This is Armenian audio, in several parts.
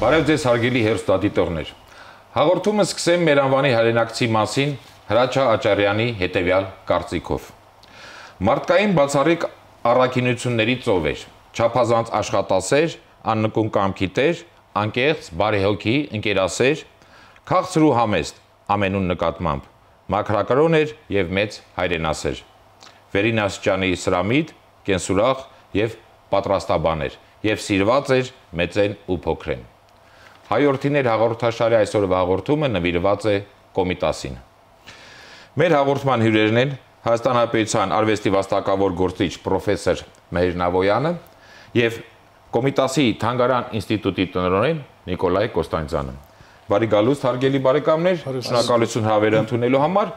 Բարև ձեզ հարգելի հեռուստադիտողներ։ Հաղորդումը սկսեմ մեր անվանի հայրենակցի մասին Հրաչյա Աճարյանի հետևյալ կարծիքով։ Մարդկային բացառիկ առաքինությունների ծով էր, չափազանց աշխատասեր, աննկուն կամքի տեր, անկեղծ, բարեհոգի, ընկերասեր, քաղցր ու համեստ ամենուն նկատմամբ, մաքրակրոն էր եւ մեծ հայրենասեր։ Վերին աստիճանի սրամիտ, կենսուրախ եւ պատրաստաբան էր եւ սիրված էր մեծեն ու փոքրեն։ Հայորդիներ հաղորդաշարի այսօրվա հաղորդումը նվիրված է Կոմիտասին։ Մեր հաղորդման հյուրերն են Հայաստան Հանրապետության արվեստի վաստակավոր գործիչ պրոֆեսոր Մհեր Նավոյանը եւ Կոմիտասի Թանգարան ինստիտուտի տնօրեն Նիկոլայ Կոստանյանը։ Բարի գալուստ հարգելի բարեկամներ, շնորհակալություն հավերը ընդունելու համար։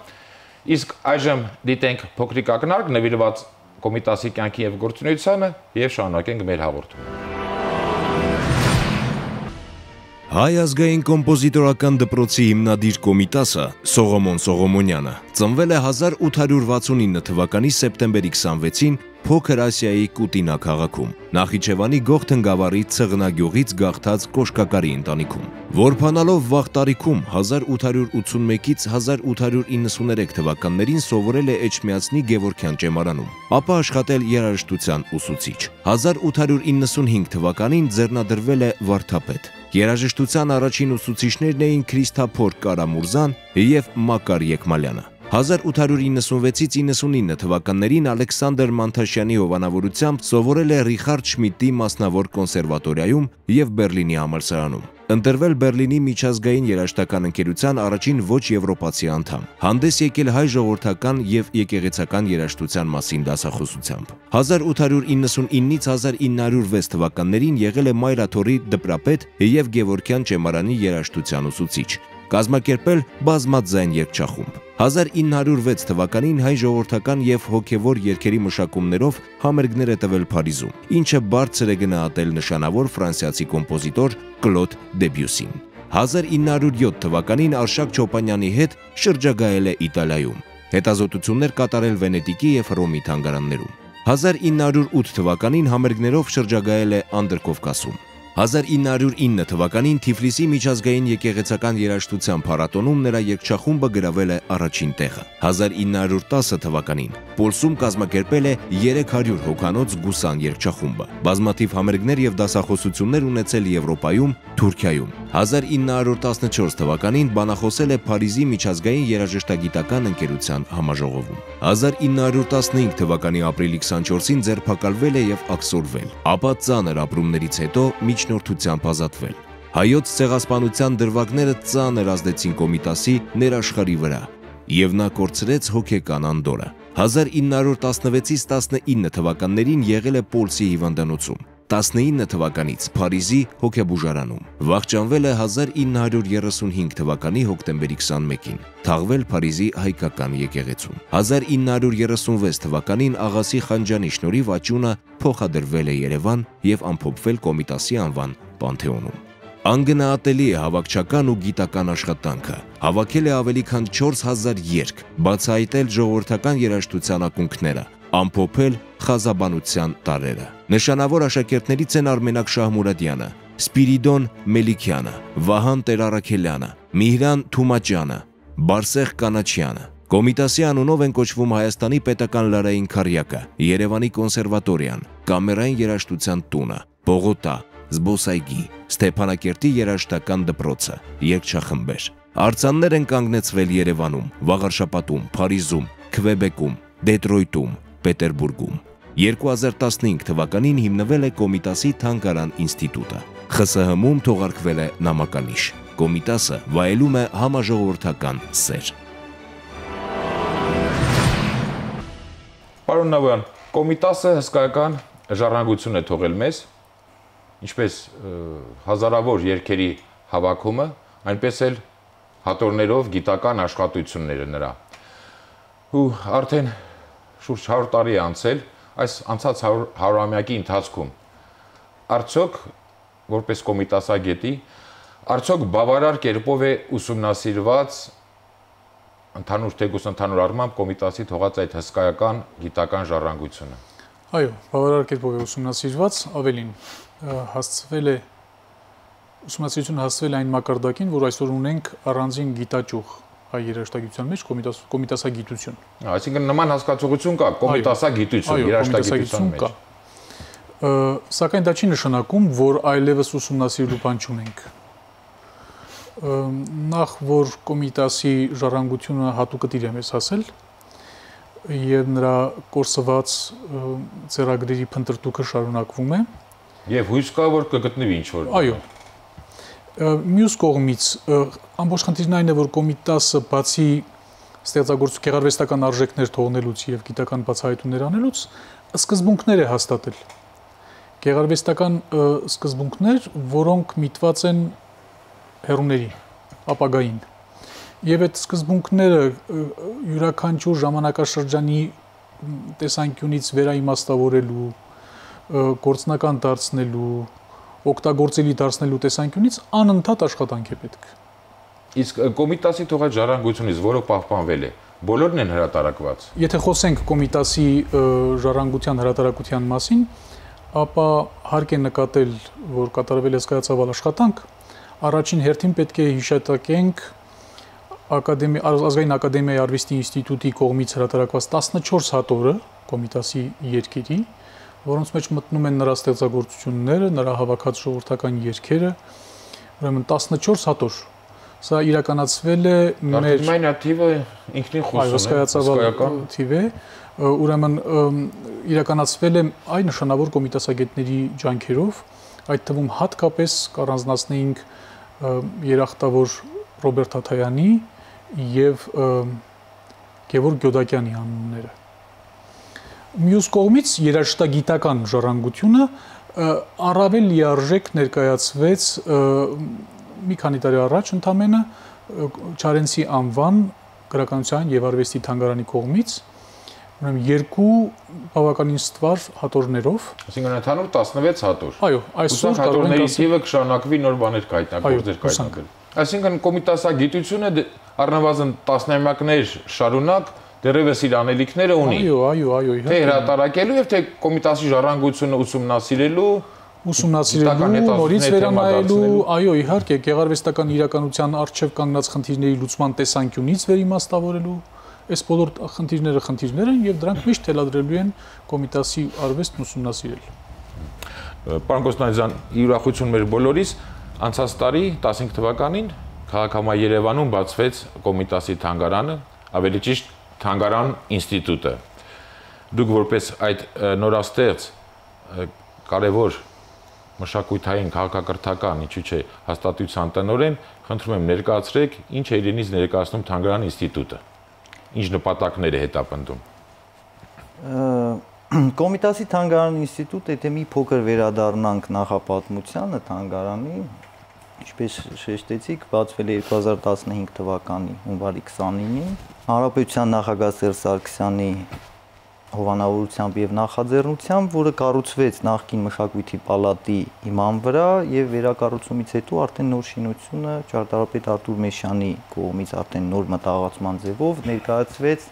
Իսկ այժմ դիտենք փոքրիկ ակնարկ նվիրված Կոմիտասի կյանքի եւ գործունեությանը եւ շարունակենք մեր հաղորդումը։ Հայ ազգային կոմպոզիտորական դպրոցի հիմնադիր Կոմիտասը Սողոմոն Սողոմոնյանը ծնվել է 1869 թվականի սեպտեմբերի 26-ին Փոքր Ասիայի Կուտինա քաղաքում, Նախիջևանի Գողթն գավառի Ցղնագյուղից գաղթած կոշկակարի ընտանիքում։ Որբանալով վաղ տարիքում 1881-ից 1893 թվականներին սովորել է Էջմիածնի Գևորգյան ճեմարանում, ապա աշխատել երաժշտության ուսուցիչ։ 1895 թվականին ձեռնադրվել է վարդապետ։ Երաժշտության առաջին ուսուցիչներն էին Քրիստափոր Կարամուրզան եւ Մակար Եկմալյանը։ 1896-ից 99 թվականներին Ալեքսանդր Մանթաշյանի հովանավորությամբ սովորել է Ռիխարդ Շմիդտի մասնավոր կոնսերվատորիայում եւ Բերլինի համալսարանում։ Ընտրվել Բերլինի միջազգային երաժշտական ընկերության առաջին ոչ եվրոպացի անդամ։ Հանդես եկել հայ ժողովրդական եւ եկեղեցական երաժշտության մասին դասախոսությամբ։ 1899-ից 1906 թվականներին եղել է Մայրաթորի դպրապետ եւ Գևորգյան ճեմարանի երաժշտության ուսուցիչ։ Կազմակերպել բազմաձայն երգչախումբ։ 1906 թվականին հայ ժողովրդական եւ հոգեվոր երգերի մշակումներով համերգներ է տվել Փարիզում, ինչը բարձր է գնահատել նշանավոր ֆրանսիացի կոմպոզիտոր Կլոդ Դեբյուսին։ 1907 թվականին Արշակ Չոպանյանի հետ շրջագայել է Իտալիայում, հետազոտություններ կատարել Վենետիկի եւ Հռոմի թանգարաններում։ 1908 թվականին համերգներով շրջագայել է Անդրկովկասում։ 1909 թվականին Թիֆլիսի միջազգային եկեղեցական երաժշտության փառատոնում նրա երգչախումբը գրավել է առաջին տեղը։ 1910 թվականին Պոլսում կազմակերպել է 300 հոգանոց Գուսան երգչախումբը։ Բազմաթիվ համերգներ եւ դասախոսություններ ունեցել Եվրոպայում, Թուրքիայում։ 1914 թվականին բանախոսել է Փարիզի միջազգային երաժշտագիտական ընկերության համաժողովում։ 1915 թվականի ապրիլի 24-ին ձերբակալվել է եւ աքսորվել, ապա ծանր ապրումներից հետո միջնորդությամբ ազատվել։ Հայոց ցեղասպանության դրվագները ծանր ազդեցին Կոմիտասի ներաշխարի վրա, եւ նա կորցրեց հոգեկան անդորը։ 1916-ից 19 թվականներին եղել է Պոլսի հիվանդանոցում, 19 թվականից Փարիզի հոգեբուժարանում։ Վախճանվել է 1935 թվականի հոկտեմբերի 21-ին, թաղվել Փարիզի հայկական եկեղեցում։ 1936 թվականին Աղասի Խանջանի շնորհիվ աճյունը փոխադրվել է Երևան եւ ամփոփվել Կոմիտասի անվան Պանթեոնում։ Անգնահատելի է հավաքչական ու գիտական աշխատանքը, հավաքել է ավելի քան 4000 երգ, բացահայտել ժողովրդական երաժշտության ակունքները, ամփոփել խազաբանության տարրերը։ Նշանավոր աշակերտներից են Արմենակ Շահմուրադյանը, Սպիրիդոն Մելիքյանը, Վահան Տեր-Առաքելյանը, Միհրան Թումաճյանը, Բարսեղ Կանաչյանը։ Կոմիտասի անունով են կոչվում Հայաստանի պետական լարային քարյակը, Երևանի կոնսերվատորիան, Կամերային երաժշտության տունը, Բողոտա, Զբոսայգի, Ստեփանակերտի երաժշտական դպրոցը, երգչախմբեր։ Արձաններ են կանգնեցվել Երևանում, Վաղարշապատում, Փարիզում, Քվեբեկում, Դետրոյտում, Պետերբուրգում։ 2015 թվականին հիմնվել է Կոմիտասի Թանգարան ինստիտուտը։ ԽՍՀՄ-ում թողարկվել է նամականիշ։ Կոմիտասը վայելում է համաժողովրդական սեր։ Պարոն Նավոյան, Կոմիտասը հսկայական ժառանգություն է թողել մեզ, ինչպես հազարավոր երգերի հավաքումը, այնպես էլ հատորներով գիտական աշխատությունները նրա։ Ու արդեն շուրջ 100 տարի է անցել, այս անցած 100-ամյակի ընթացքում արդյոք որպես Կոմիտասագետի, արդյոք բավարար կերպով է ուսումնասիրված ընդհանուր թեկուզ ընդհանուր առմամբ Կոմիտասի թողած այդ հսկայական գիտական ժառանգությունը։ Այո, բավարար կերպով է ուսումնասիրված, ավելին հասցվել է ուսումնասիրությունը հասցվել այն մակարդակին, որ այսօր ունենք առանձին գիտաճյուղ հայ երաժշտագիտության մեջ կոմիտասագիտություն։ Այսինքն նման հասկացողություն կա, կոմիտասագիտություն երաժշտագիտության մեջ։ Սակայն դա չի նշանակում, որ այլևս ուսումնասիրելու բան չունենք։ Նախ որ կոմիտասի ժառանգությունը հատուկտիր է մեզ հասել եւ նրա կորսված ծերագրերի փնտրտուքը շարունակվում է եւ հույս կա որ կգտնվի ինչ որ։ Այո։ Մյուս կողմից ամբողջ խնդիրն այն է, որ կոմիտասը բացի ստեղծագործության գեղարվեստական արժեքներ թողնելուց եւ գիտական բացահայտումներ անելուց սկզբունքներ է հաստատել։ Գեղարվեստական սկզբունքներ, որոնք միտված են հերուների ապագային։ Եվ այդ սկզբունքները յուրաքանչյուր ժամանակաշրջանի տեսանկյունից վերաիմաստավորելու, գործնական դարձնելու, օգտագործելի դարձնելու տեսանկյունից անընդհատ աշխատանք է պետք։ Իսկ կոմիտասի թողած ժառանգությունից որը պահպանվել է, բոլորն են հրատարակված։ Եթե խոսենք կոմիտասի ժառանգության հրատարակության մասին, ապա հարկ է նկատել, որ կատարվել է զգայացավալ աշխատանք, առաջին հերթին պետք է հիշատակենք Ազգային ակադեմիայի արվեստի ինստիտուտի կողմից հրատարակված 14 հատորը կոմիտասի երգերի, որոնց մեջ մտնում են նրա ստեղծագործությունները, նրա հավաքած ժողովրդական երգերը, ուրեմն 14 հատոր։ Սա իրականացվել է մեր Այն թիվը ինքնին խոսում է, թիվ է, ուրեմն իրականացվել է այն նշանավոր կոմիտասագետների ջանքերով, այդ թվում հատկապես կառանձնացնեինք երախտավոր Ռոբերտ Աթայանի եւ Գևորգ Գյոդակյանի անունները։ Մյուս կողմից երաժշտագիտական ժառանգությունը առավել լիարժեք ներկայացվեց մի քանի տարի առաջ ընդամենը Չարենցի անվան գրականության եւ արվեստի թանգարանի կողմից, ուրեմն երկու բավականին ստվար հատորներով, այսինքն ընդհանուր 16 հատոր։ Այո, այսօր հատորների թիվը կշարունակվի նոր բաներ կայտնագործեր կայտնաբերել։ Այսինքն կոմիտասագիտությունը առնվազն տասնամյակներ շարունակ դեռևս իր անելիքները ունի։ Այո, թե հրատարակելու եւ թե կոմիտասի ժառանգությունը ուսումնասիրելու, նորից վերանայելու, այո, իհարկե, գեղարվեստական իրականության առջև կանգնած խնդիրների լուծման տեսանկյունից վերիմաստավորելու, այս բոլոր խնդիրները են եւ դրանք միշտ թելադրելու են կոմիտասի արվեստն ուսումնասիրել։ Պարոն Կոստանդյան, ի ուրախություն մեր բոլորիս, անցած տարի 15 թվականին քաղաքամայր Երևանում բացվեց Կոմիտասի թանգարանը, ավելի ճիշտ Թանգարան ինստիտուտը։ Դուք որպես այդ նորաստեղծ կարևոր մշակութային, քաղաքակրթական, ինչու՞ չէ, հաստատության տնօրեն, խնդրում եմ ներկայացրեք, ինչ է իրենից ներկայացնում Թանգարան ինստիտուտը։ Ինչ նպատակներ է հետապնդում։ Կոմիտասի Թանգարան ինստիտուտը, եթե մի փոքր վերադառնանք նախապատմությանը Թանգարանի, ինչպես շեշտեցիք, բացվել է 2015 թվականի հունվարի 29-ին, Հանրապետության նախագահ Սերժ Սարգսյանի հովանավորությամբ եւ նախաձեռնությամբ, որը կառուցվեց նախկին մշակույթի պալատի հիման վրա եւ վերակառուցումից հետո արդեն նոր շինությունը ճարտարապետ Արտուր Մեշյանի կողմից արդեն նոր մտահղացման ձևով ներկայացվեց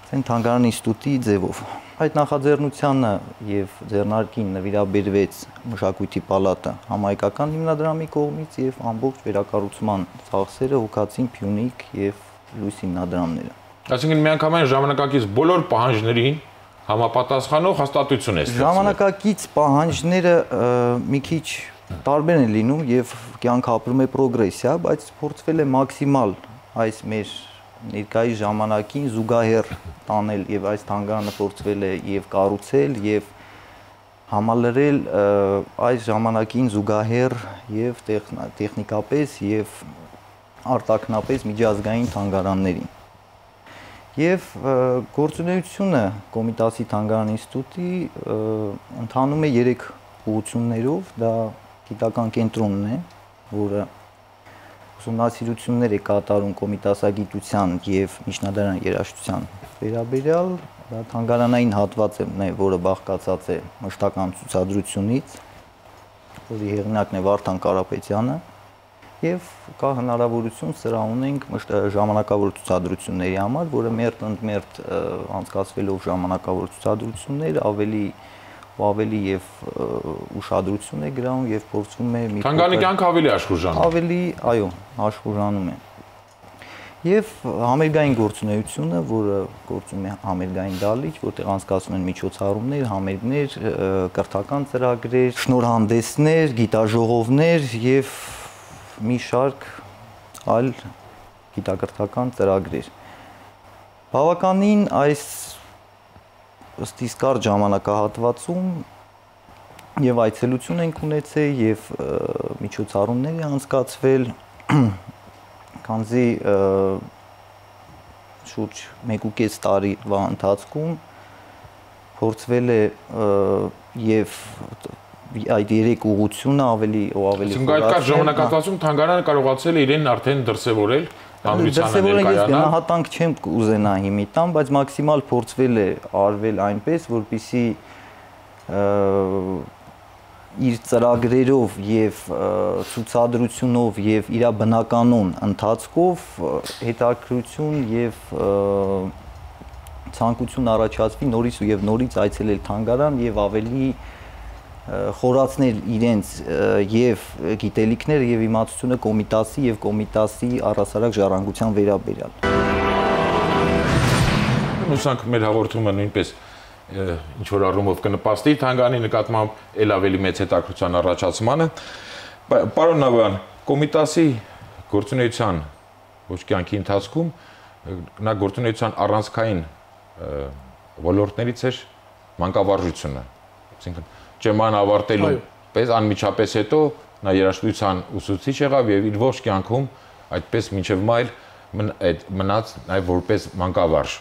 Թանգարան ինստիտուտի ձևով։ Այդ նախաձեռնությանը եւ ձեռնարկին նվիրաբերվեց մշակույթի պալատը համահայկական հիմնադրամի կողմից եւ ամբողջ վերակառուցման ծախսերը հոգացին Փյունիկ եւ Լույս հիմնադրամները։ Այսինքն միանգամայն ժամանակակից բոլոր պահանջներին համապատասխանող հաստատություն է ստեղծվել։ Ժամանակակից պահանջները մի քիչ տարբեր են լինում եւ կյանքը ապրում է պրոգրեսիա, բայց փորձվել է մաքսիմալ այս մեր ներկայիս ժամանակին զուգահեռ տանել եւ այս թանգարանը փորձվել է եւ կառուցել եւ համալրել այս ժամանակին զուգահեռ եւ տեխնիկապես եւ արտաքնապես միջազգային թանգարաններին։ Եվ գործունեությունը Կոմիտասի Թանգարան ինստիտուտի ընթանում է 3 ուղղություններով, դա գիտական կենտրոնն է, որը ուսումնասիրություններ է կատարում կոմիտասագիտության եւ միջնադարյան երաժշտության վերաբերյալ, դա թանգարանային հատվածն է, որը բաղկացած է մշտական ցուցադրությունից, որի հեղինակն է Վարդան Կարապետյանը, եւ կա հնարավորություն սրա ունենք ժամանակավոր ցուցադրությունների համար, որը մերթ-ընդ-մերթ անցկացվելով ժամանակավոր ցուցադրություններ ավելի ավելի եւ ուշադրություն է գրավում եւ փորձում է մի Թանգարանի կյանքը ավելի աշխուժանում։ Ավելի, այո, աշխուժանում է։ Եվ համերգային գործունեությունը, որը գործում է համերգային դալիճ, որտեղ անցկացվում են միջոցառումներ, համերգներ, կրթական ծրագրեր, շնորհանդեսներ, գիտաժողովներ եւ մի շարք այլ գիտակրթական ծրագրեր։ Բավականին այս ըստ իս կարճ ժամանակահատվածում եւ այցելություն ենք ունեցել եւ միջոցառումներ են անցկացվել, քանզի շուրջ 1.5 տարվա ընթացքում փորձվել է եւ այդ երեք ուղղությունը ավելի խորացնել։ Այդ կարճ ժամանակահատվածում թանգարանը կարողացել է իրեն արդեն դրսևորել հանրությանը ներկայանալ։ Գնահատանք չեմ կուզենա հիմի տամ, բայց մաքսիմալ փորձվել է արվել այնպես, որպեսզի իր ծրագրերով եւ ցուցադրությունով եւ իր բնականոն ընթացքով հետաքրություն եւ ցանկություն առաջացվի նորից եւ նորից այցելել թանգարան եւ ավելի խորացնել իրենց եւ գիտելիքները եւ իմացությունը Կոմիտասի եւ Կոմիտասի առասարակ ժառանգության վերաբերյալ։ Ուսանք մեր հաղորդումը նույնպես ինչ որ առումով կնպաստի թանգարանի նկատմամբ ել ավելի մեծ հետաքրքրության առաջացմանը։ Պարոն Նավյան, Կոմիտասի գործունեության ոչ կյանքի ընթացքում նա գործունեության առանցքային ոլորտներից էր մանկավարժությունը։ Այսինքն ճեման ավարտելու պես անմիջապես հետո նա երաժշտության ուսուցիչ եղավ եւ իր ողջ կյանքում այդպես մինչեւ մայր մնաց նաեւ որպես մանկավարժ։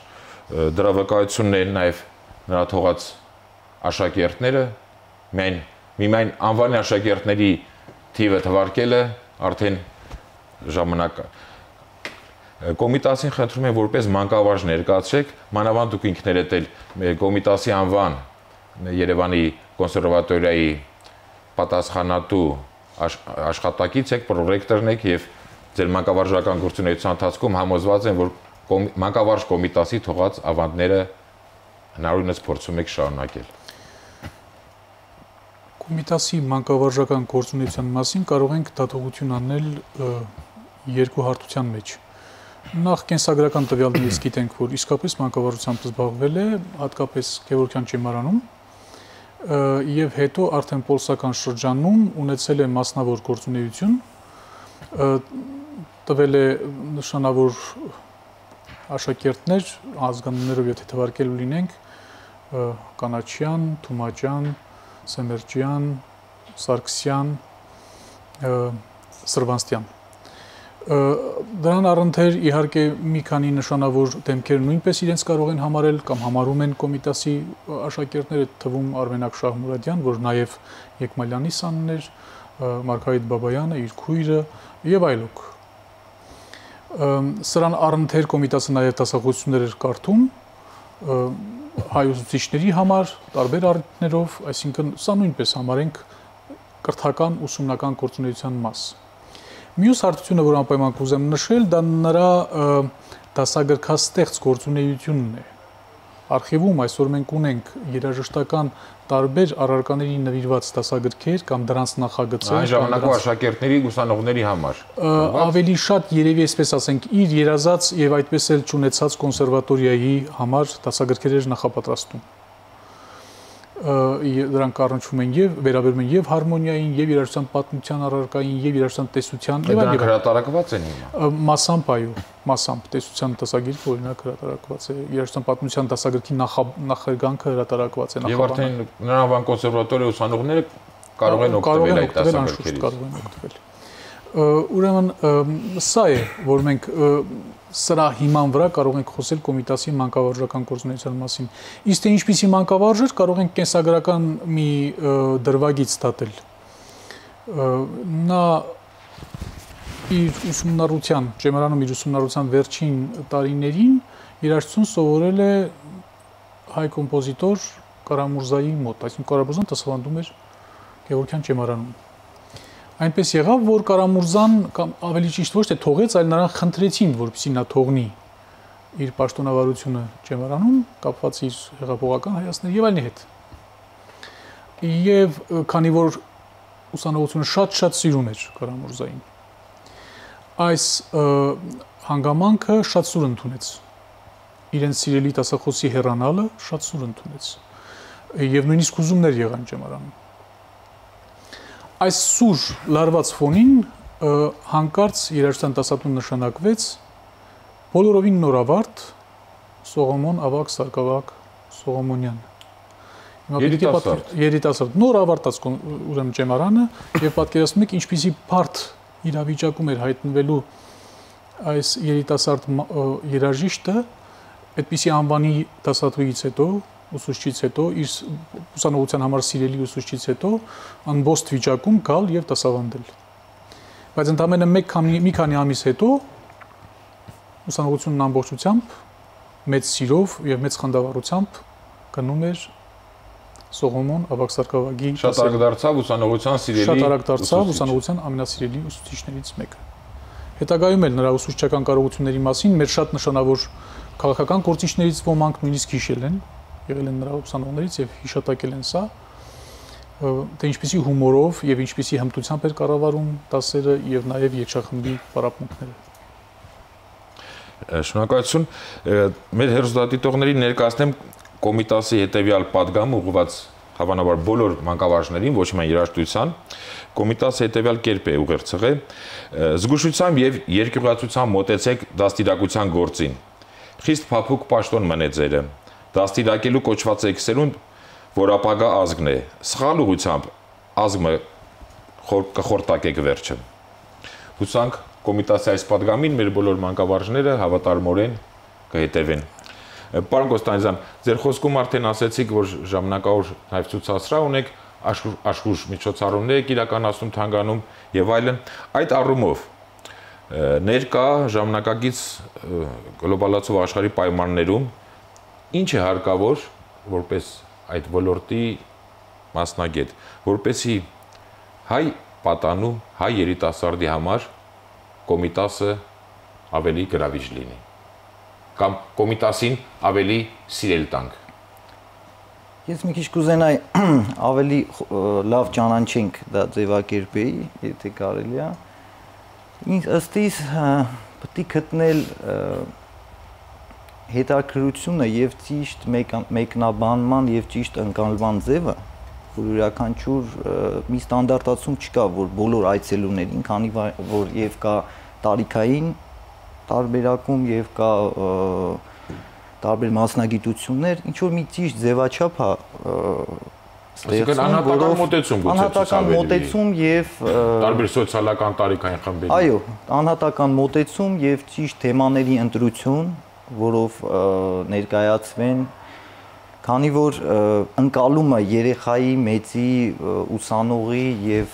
Դրա վկայությունն է նաեւ նրա թողած աշակերտները, միայն անվանի աշակերտների թիվը թվարկելը արդեն ժամանակ Կոմիտասին խնդրում եմ որպես մանկավարժ ներկայացրեք, մանավանդ դուք ինքներդ էլ Կոմիտասի անվան Երևանի կոնսերվատորիայի պատասխանատու աշխատակից եք, պրոռեկտորն եք եւ ձեր մանկավարժական գործունեության ընթացքում համոզված եմ, որ մանկավարժ Կոմիտասի թողած ավանդները հնարավորինս փորձում եք շարունակել։ Կոմիտասի մանկավարժական գործունեության մասին կարող ենք դատողություն անել երկու հարթության մեջ։ Նախ կենսագրական տվյալներից գիտենք, որ իսկապես մանկավարժությամբ զբաղվել է, հատկապես Գևորգյան ճեմարանում, եւ հետո արդեն պոլսական շրջանում ունեցել է մասնավոր գործունեություն, տվել է նշանավոր աշակերտներ, ազգանուններով եթե թվարկելու լինենք, Կանաչյան, Թումաճյան, Սեմերջյան, Սարգսյան, Սրվանստյան։ Դրան առընթեր իհարկե մի քանի նշանավոր դեմքեր նույնպես իրենց կարող են համարել կամ համարում են Կոմիտասի աշակերտները, թվում Արմենակ Շահմուրադյան, որ նաև Եկմալյանի սանն էր, Մարգարիտ Բաբայանը, իր քույրը եւ այլոք։ Սրան առընթեր Կոմիտասը նաև դասախոսություններ էր կարդում հայ ուսուցիչների համար տարբեր առիթներով, այսինքն սա նույնպես համարենք կրթական ուսումնական գործունեության մաս։ Մյուս հարթությունը, որ անպայման կուզեմ նշել, դա նրա դասագրքաստեղծ գործունեությունն է։ Արխիվում այսօր մենք ունենք երաժշտական տարբեր առարկաների նվիրված դասագրքեր կամ դրանց նախագծեր։ Այն ժամանակվա աշակերտների, ուսանողների համար։ Ավելի շատ երևի այսպես ասենք իր երազած եւ այդպես էլ ճանաչած կոնսերվատորիայի համար դասագրքեր էր նախապատրաստում։ Դրանք առնչվում են եւ վերաբերում են եւ հարմոնիային, եւ երաժշտության պատմության առարկային, եւ երաժշտության տեսության, եւ այլն։ Հրատարակված են հիմա։ Մասամբ այո, մասամբ տեսության դասագրքը օրինակ հրատարակված է, երաժշտության պատմության դասագրքի նախերգանքը հրատարակված է նախաբան։ Եվ արդեն նրան կոնսերվատորիա ուսանողները կարող են օգտվել այդ դասագրքերից։ Ուրեմն սա է, որ մենք սրա հիման վրա կարող ենք խոսել Կոմիտասի մանկավարժական գործունեության մասին։ Իսկ թե ինչպիսի մանկավարժ էր, կարող ենք կենսագրական մի դրվագից ստատել։ Նա իր ուսումնառության, ճեմարանում իր ուսումնառության վերջին տարիներին երաժշտություն սովորել է հայ կոմպոզիտոր Կարամուրզայի մոտ, այսինքն Կարամուրզան դասավանդում էր Գևորգյան ճեմարանում։ Այնպես եղավ, որ Կարամուրզան կամ ավելի ճիշտ ոչ թե թողեց, այլ նրան խնդրեցին, որպեսզի նա թողնի իր պաշտոնավարությունը ճեմարանում, կապված իր հեղափոխական հայացքների եւ այլնի հետ։ Եվ քանի որ ուսանողությունը շատ սիրում էր Կարամուրզային, այս հանգամանքը շատ սուր ընդունեց։ Իրենց սիրելի դասախոսի հեռանալը շատ սուր ընդունեց։ Եվ նույնիսկ ուզումներ եղան ճեմարանում։ Այս սուր լարված ֆոնին հանկարծ երաժշտության դասատուն նշանակվեց բոլորովին նորավարտ Սողոմոն Ավագ Սարգսակ Սողոմոնյան։ Երիտասարդ նոր ավարտած ուրեմն ճեմարանը եւ պատկերացնում եք ինչպիսի բարդ իրավիճակում էր հայտնվելու այս երիտասարդ երաժիշտը այդպիսի անվանի դասատուից հետո ուսուցչից հետո իր ուսանողության համար սիրելի ուսուցչից հետո անբոստ վիճակում գալ եւ դասավանդել բայց ընդամենը մի քանի ամիս հետո ուսանողությունն ամբողջությամբ մեծ սիրով եւ մեծ խնդավառությամբ գնում էր Սողոմոն Ավագ Սարգսակի շատ արագ դարձավ ուսանողության սիրելի շատ արագ դարձավ ուսանողության ամենասիրելի ուսուցիչներից մեկը։ Հետագայում էլ նրա ուսուցչական կարողությունների մասին մեր շատ նշանավոր քաղաքական գործիչներից ոմանք նույնիսկ հիշել են, եղել են նրա ուսանողներից եւ հիշատակել են սա, թե ինչպիսի հումորով եւ ինչպիսի հմտությամբ էր կառավարում դասերը եւ նաեւ երգչախմբի պարապմունքները։ Շնորհակալություն։ Մեր հերոստատիտողներին ներկայացնեմ Կոմիտասի հետևյալ պատգամը ուղղված հավանաբար բոլոր մանկավարժներին, ոչ միայն երաժշտության, Կոմիտասը հետևյալ կերպ է ուղերձղել. զգուշությամբ եւ երկյուղացությամբ մոտեցեք դաստիարակության գործին։ Խիստ փափուկ պաշտոն մնե ձերը։ Դաստիարակելու կոչված եք սերունդ, որ ապագա ազգն է։ Սխալ ուղղությամբ ազգը կխորտակեք վերջը։ Հուսանք Կոմիտասի այս պատգամին մեր բոլոր մանկավարժները հավատարմորեն կհետևեն։ Պարոն Կոստանյան, ձեր խոսքում արդեն ասացիք, որ ժամանակավոր նաև ցուցասրահ ունեք, աշխուժ միջոցառումներ եք իրականացնում Թանգարանում եւ այլն։ Այդ առումով ներկա ժամանակակից գլոբալացող աշխարհի պայմաններում ինչ է հարկավոր որպես այդ ոլորտի մասնագետ, որպեսզի հայ պատանու, հայ երիտասարդի համար Կոմիտասը ավելի գրավիչ լինի կամ Կոմիտասին ավելի սիրել տանք։ Ես մի քիչ կուզենայի ավելի լավ ճանաչենք դա ձևակերպեի, եթե կարելի է։ Ինձ ըստ իս պետք է գտնել հետաքրությունը եւ ճիշտ մեկնաբանման եւ ճիշտ ընկալման ձևը, որ յուրաքանչյուր մի ստանդարտացում չկա, որ բոլոր այցելուներին, քանի որ եւ կա տարիքային տարբերակում եւ կա տարբեր մասնագիտություններ, ինչ որ մի ճիշտ ձևաչափ է ստեղծում, անհատական մոտեցում գուցե անհատական մոտեցում եւ տարբեր սոցիալական տարիքային խմբերի։ Այո, անհատական մոտեցում եւ ճիշտ թեմաների ընտրություն, որով ներկայացվեն, քանի որ ընկալումը երեխայի, մեծի, ուսանողի եւ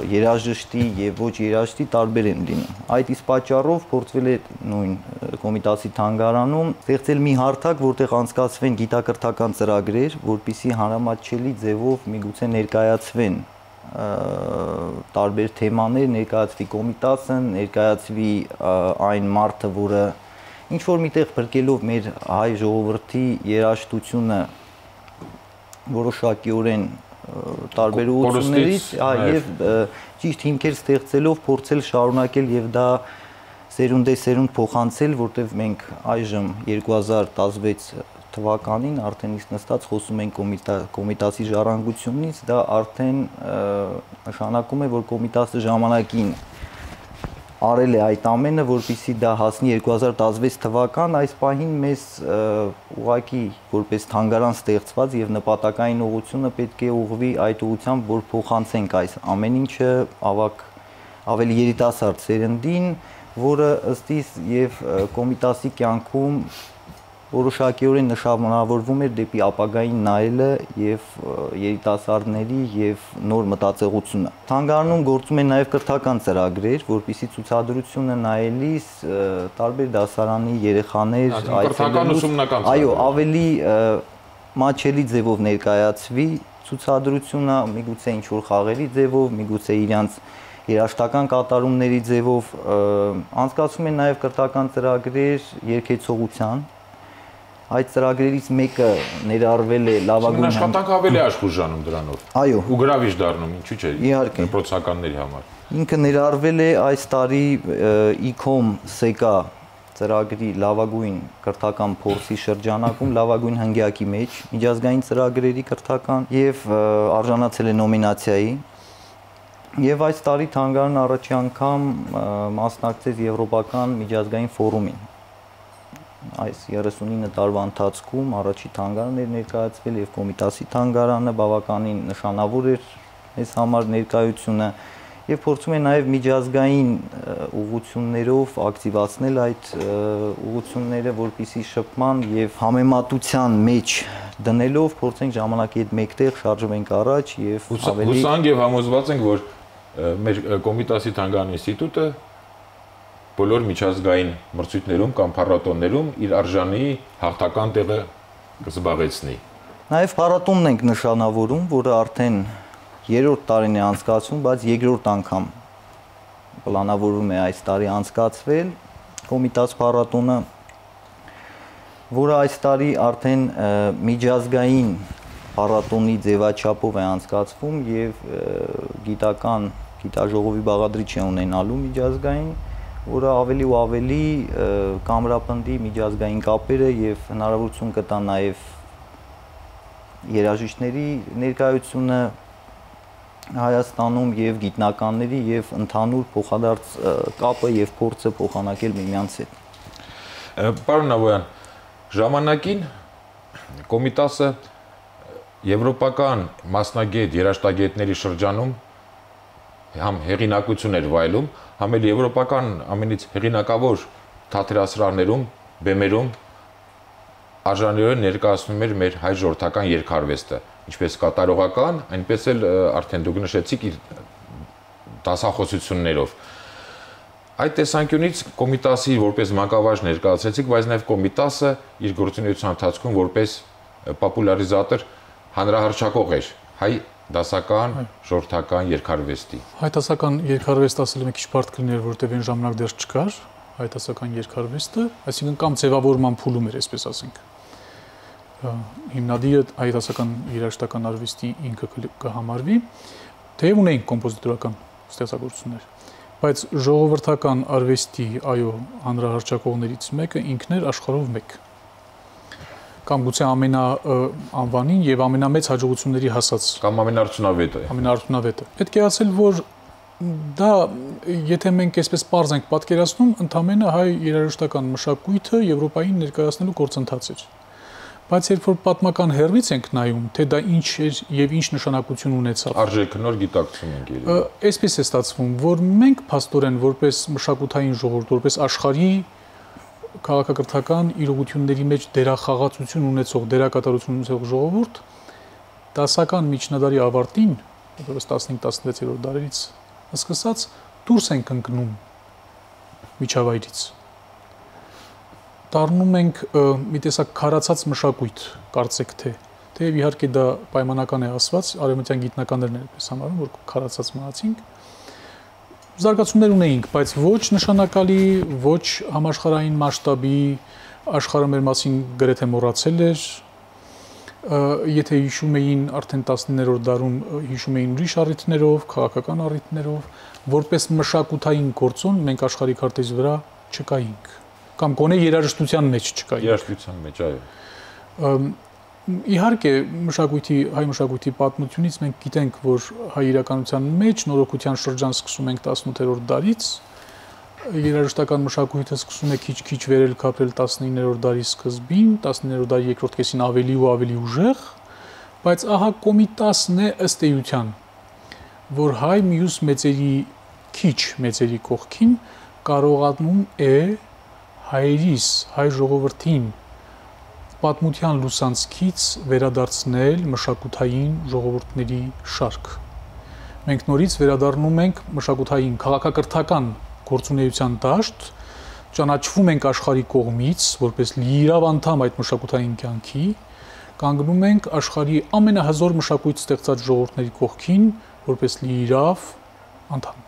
երաժշտի եւ ոչ երաժշտի տարբեր են լինում։ Այդ իսկ պատճառով փորձվել է նույն Կոմիտասի թանգարանում ստեղծել մի հարթակ, որտեղ անցկացվեն գիտակրթական ծրագրեր, որպիսի հանրամատչելի ձևով միգուցե ներկայացվեն տարբեր թեմաներ, ներկայացվի Կոմիտասը, ներկայացվի այն մարդը, որը ինչ որ միտեղ բրկելով մեր հայ ժողովրդի երաժշտությունը որոշակիորեն տարբեր ուղղություններից եւ ճիշտ հիմքեր ստեղծելով փորձել շարունակել եւ դա սերունդ փոխանցել, որտեղ մենք այժմ 2016 թվականին արդեն իսկ նստած խոսում ենք Կոմիտասի ժառանգությունից, դա արդեն նշանակում է, որ Կոմիտասը ժամանակին արել է այդ ամենը, որպեսզի դա հասնի 2016 թվական, այս պահին մեզ ուղղակի որպես թանգարան ստեղծված եւ նպատակային ուղղությունը պետք է ուղղվի այդ ուղղությամբ, որ փոխանցենք այս ամեն ինչը ավելի երիտասարդ սերնդին, որը ըստ իս եւ Կոմիտասի կյանքում որոշակիորեն նշանավորվում էր դեպի ապագային նայելը եւ երիտասարդների եւ նոր մտածողությունը։ Թանգարանում գործում են նաեւ կրթական ծրագրեր, որպիսի ցուցադրությունը նայելիս տարբեր դասարանի երեխաներ կրթական ուսումնական այո, ավելի մաչելի ձևով ներկայացվի ցուցադրությունը, միգուցե ինչ որ խաղերի ձևով, միգուցե իրանց երաժշտական կատարումների ձևով անցկացվում են նաեւ կրթական ծրագրեր երգեցողության այդ ծրագրերից մեկը ներառվել է լավագույն աշխատանք ավելի աշխուժանում դրանով։ Այո։ Ու գրավիչ դառնում, ինչու՞ չէ։ Իհարկե։ Դպրոցականների համար։ Ինքը ներառվել է այս տարի ICOM SECA ծրագրի լավագույն կրթական փորձի շրջանակում լավագույն հնգյակի մեջ միջազգային ծրագրերի կրթական եւ արժանացել է նոմինացիայի եւ այս տարի թանգարանը առաջի անգամ մասնակցեց եվրոպական միջազգային ֆորումին այս 39 տարվա ընթացքում առաջի թանգարանը ներկայացվել եւ Կոմիտասի թանգարանը բավականին նշանավոր էր այս համար ներկայությունը եւ փորձում է նաեւ միջազգային ուղղություններով ակտիվացնել այդ ուղղությունները, որպիսի շփման եւ համեմատության մեջ դնելով փորձենք ժամանակի հետ մեկտեղ շարժվենք առաջ եւ ավելի հուսանք եւ համոզված ենք, որ մեր Կոմիտասի թանգարան ինստիտուտը բոլոր միջազգային մրցույթներում կամ փառատոներում իր արժանի հաղթական տեղը կզբաղեցնի։ Նաեւ փառատոնն ենք նշանավորում, որը արդեն երրորդ տարին է անցկացվում, բայց երկրորդ անգամ պլանավորվում է այս տարի անցկացվել Կոմիտաս փառատոնը, որը այս տարի արդեն միջազգային փառատոնի ձևաչափով է անցկացվում եւ գիտաժողովի բաղադրիչ է ունենալու միջազգային, որը ավելի ու ավելի կամրապնդի միջազգային կապերը եւ հնարավորություն կտա նաեւ երաժիշտների ներկայությունը Հայաստանում եւ գիտնականների եւ ընդհանուր փոխադարձ կապը եւ փորձը փոխանակել միմյանց հետ։ Պարոն Նավոյան, ժամանակին Կոմիտասը եվրոպական մասնագետ երաժշտագետների շրջանում համ հեղինակություն էր վայելում, համ էլ եվրոպական ամենից հեղինակավոր թատերասրահներում, բեմերում արժանիորեն ներկայացնում էր մեր հայ ժողովրդական երգարվեստը, ինչպես կատարողական, այնպես էլ արդեն դուք նշեցիք իր դասախոսություններով։ Այդ տեսանկյունից Կոմիտասի որպես մանկավարժ ներկայացրեցիք, բայց նաև Կոմիտասը իր գործունեության ընթացքում որպես պոպուլարիզատոր հանրահռչակող էր հայ դասական ժողովրդական երգարվեստի։ Հայ դասական երգարվեստ ասել եմ քիչ բարդ կլիներ, որտեղ այն ժամանակ դեռ չկար հայ դասական երգարվեստը, այսինքն կամ ձևավորման փուլում էր, այսպես ասենք։ Հիմնադիրը հայ դասական երաժշտական արվեստի ինքը կհամարվի, թեև ունեին կոմպոզիտորական ստեղծագործություններ, բայց ժողովրդական արվեստի այո հանրահռչակողներից մեկը ինքն էր աշխարհով մեկ։ Կամ գուցե ամենաանվանին եւ ամենամեծ հաջողությունների հասած կամ ամենաարդյունավետը։ Ամենաարդյունավետը։ Պետք է ասել, որ դա եթե մենք այսպես պարզ ենք պատկերացնում, ընդամենը հայ երաժշտական մշակույթը Եվրոպային ներկայացնելու գործընթաց էր։ Բայց երբ որ պատմական հերվից ենք նայում, թե դա ինչ էր եւ ինչ նշանակություն ունեցավ։ Արժեքնոր գիտակցում ենք երևի։ Այսպես է ստացվում, որ մենք փաստորեն որպես մշակութային ժողովուրդ, որպես աշխարհի քաղաքակրթական իրողությունների մեջ դերախաղացություն ունեցող, դերակատարություն ունեցող ժողովուրդ, դասական միջնադարի ավարտին, որպես 15-16-րդ դարերից սկսած դուրս ենք ընկնում միջավայրից։ Դառնում ենք մի տեսակ քարացած մշակույթ, կարծեք թե։ Թեև իհարկե դա պայմանական է ասված, արևմտյան գիտնականներն են այդպես համարում, որ քարացած մնացինք։ Զարգացումներ ունեինք, բայց ոչ նշանակալի, ոչ համաշխարհային մասշտաբի, աշխարհը մեր մասին գրեթե մոռացել էր։ Եթե հիշում էին արդեն 19-րդ դարում հիշում էին ուրիշ առիթներով, քաղաքական առիթներով, որպես մշակութային գործոն մենք աշխարհի քարտեզի վրա չկայինք, կամ գոնե երաժշտության մեջ չկայինք։ Երաժշտության մեջ, այո։ Իհարկե, հայ մշակույթի պատմությունից մենք գիտենք, որ հայ իրականության մեջ նորոգության շրջան սկսում ենք 18-րդ դարից, երաժշտական մշակույթը սկսում է քիչ-քիչ վերել քապրել 19-րդ դարի սկզբին, 19-րդ դարի երկրորդ կեսին ավելի ու ավելի ուժեղ, բայց ահա Կոմիտասն է ըստ էության, որ հայ մյուս մեծերի քիչ մեծերի կողքին կարողանում է հայերիս, հայ ժողովրդին պատմության լուսանցքից վերադարձնել մշակութային ժողովուրդների շարք։ Մենք նորից վերադառնում ենք մշակութային քաղաքակրթական գործունեության դաշտ, ճանաչվում ենք աշխարհի կողմից, որպես լիիրավ անդամ այդ մշակութային կյանքի, կանգնում ենք աշխարհի ամենահզոր մշակույթ ստեղծած ժողովուրդների կողքին, որպես լիիրավ անդամ։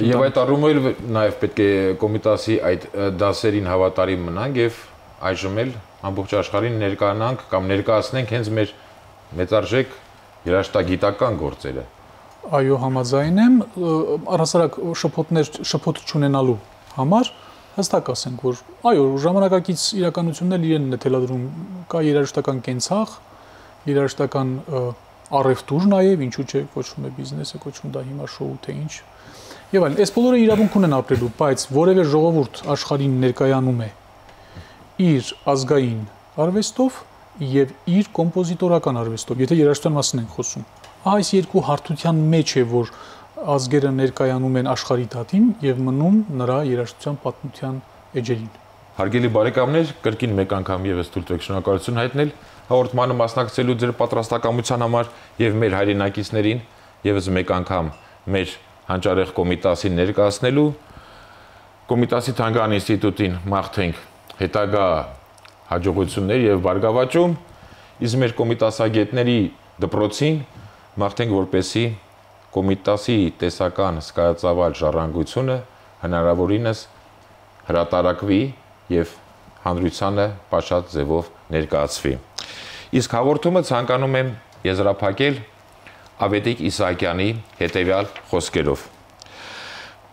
Եվ այդ առումով նաև պետք է Կոմիտասի այդ դասերին հավատարիմ մնանք եւ այժմ էլ ամբողջ աշխարհին ներկայանանք կամ ներկայացնենք հենց մեր մեծարժեք երաժշտագիտական գործերը։ Այո, համաձայն եմ, առհասարակ շփոթ չունենալու համար հստակ ասենք, որ այո, ժամանակակից իրականությունն իրենն է թելադրում, կա երաժշտական կենցաղ, երաժշտական առևտուր նաև, ինչու՞ չէ, կոչվում է բիզնես, է կոչվում դա հիմա շոու թե ինչ։ Եվ այլն, այս բոլորը իրավունք ունեն ապրելու, բայց որևէ ժողովուրդ աշխարհին ներկայանում է իր ազգային արվեստով եւ իր կոմպոզիտորական արվեստով, եթե երաժշտության մասին ենք խոսում։ Այս երկու հարթության մեջ է, որ ազգերը ներկայանում են աշխարհի դատին եւ մնում նրա երաժշտության պատմության էջերին։ Հարգելի բարեկամներ, կրկին մեկ անգամ եւս թույլ տվեք շնորհակալություն հայտնել հաղորդմանը մասնակցելու ձեր պատրաստակամության համար եւ մեր հայրենակիցներին եւս մեկ անգամ մեր հանճարեղ կոմիտասին ներկայացնելու Կոմիտասի Թանգարան ինստիտուտին մաղթենք հետագա հաջողություններ եւ բարգավաճում, իսկ մեր կոմիտասագետների դպրոցին մաղթենք, որպեսզի Կոմիտասի տեսական սկայածավալ ժառանգությունը հնարավորինս հրատարակվի եւ հանրությանը պաշած ձևով ներկայացվի։ Իսկ հաղորդումը ցանկանում եմ եզրափակել Ավետիք Իսահակյանի հետևյալ խոսքերով.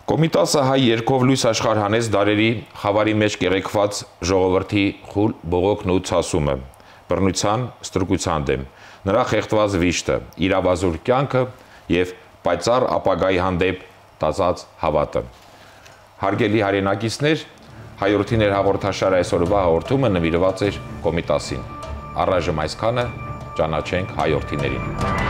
Կոմիտասը հայ երկով լույս աշխարհ հանեց դարերի խավարի մեջ կեղեքված ժողովրդի խուլ բողոքն ու ցասումը, բռնության, ստրկության դեմ, նրա խեղդված վիշտը, իրավազոր կյանքը եւ պայծառ ապագայի հանդեպ տածած հավատը։ Հարգելի հայրենակիցներ, հայրենիներ հաղորդաշարի այսօրվա հաղորդումը նվիրված էր Կոմիտասին։ Առայժմ այսքանը, ճանաչենք հայրենիներին։